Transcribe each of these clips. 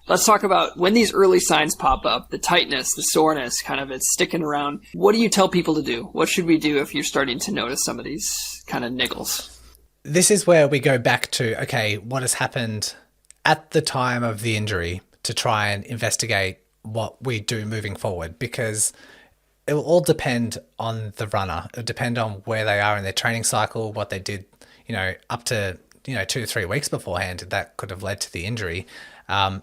let's talk about when these early signs pop up, the tightness, the soreness, kind of it's sticking around. What do you tell people to do? What should we do if you're starting to notice some of these kind of niggles? This is where we go back to, okay, what has happened at the time of the injury to try and investigate what we do moving forward, because it will all depend on the runner. It'll depend on where they are in their training cycle, what they did, up to, 2 to 3 weeks beforehand that could have led to the injury.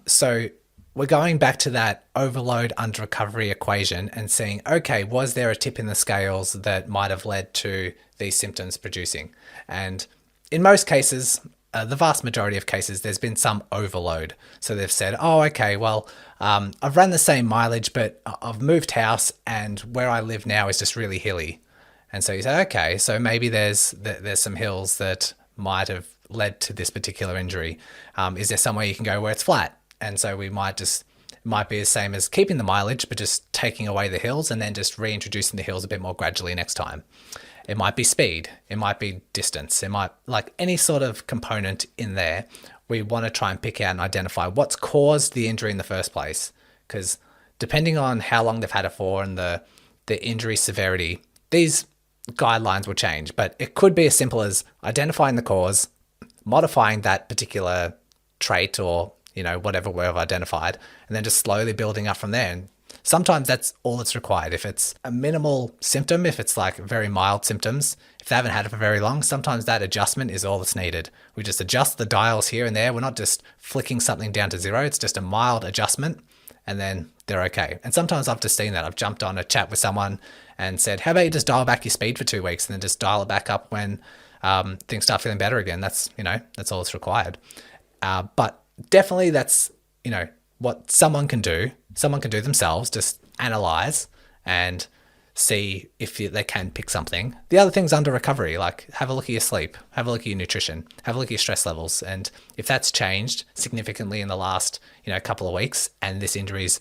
So we're going back to that overload under recovery equation and seeing, okay, was there a tip in the scales that might have led to these symptoms producing? And in most cases, the vast majority of cases, there's been some overload. So they've said, oh, okay, well, I've run the same mileage, but I've moved house and where I live now is just really hilly. And so you say, okay, so maybe there's some hills that might have led to this particular injury. Is there somewhere you can go where it's flat? And so we might be the same as keeping the mileage, but just taking away the hills and then just reintroducing the hills a bit more gradually next time. It might be speed, it might be distance, it might like any sort of component in there. We want to try and pick out and identify what's caused the injury in the first place. Because depending on how long they've had it for and the injury severity, these guidelines will change. But it could be as simple as identifying the cause, modifying that particular trait or whatever we've identified, and then just slowly building up from there. And sometimes that's all that's required. If it's a minimal symptom, if it's like very mild symptoms, if they haven't had it for very long, sometimes that adjustment is all that's needed. We just adjust the dials here and there. We're not just flicking something down to zero. It's just a mild adjustment and then they're okay. And sometimes I've just seen that. I've jumped on a chat with someone and said, how about you just dial back your speed for 2 weeks and then just dial it back up when things start feeling better again. That's all that's required. But definitely that's, what someone can do. Someone can do themselves, just analyze and see if they can pick something. The other things under recovery, like have a look at your sleep, have a look at your nutrition, have a look at your stress levels. And if that's changed significantly in the last, couple of weeks and this injury's,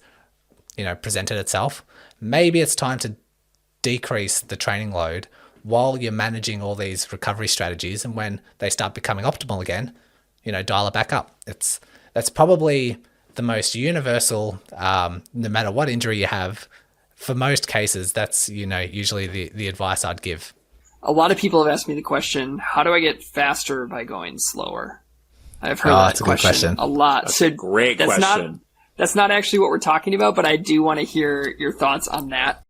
presented itself, maybe it's time to decrease the training load while you're managing all these recovery strategies. And when they start becoming optimal again, dial it back up. That's probably the most universal, no matter what injury you have. For most cases, that's, usually the advice I'd give. A lot of people have asked me the question, how do I get faster by going slower? I've heard that question a lot. That's a great question. That's not actually what we're talking about, but I do want to hear your thoughts on that.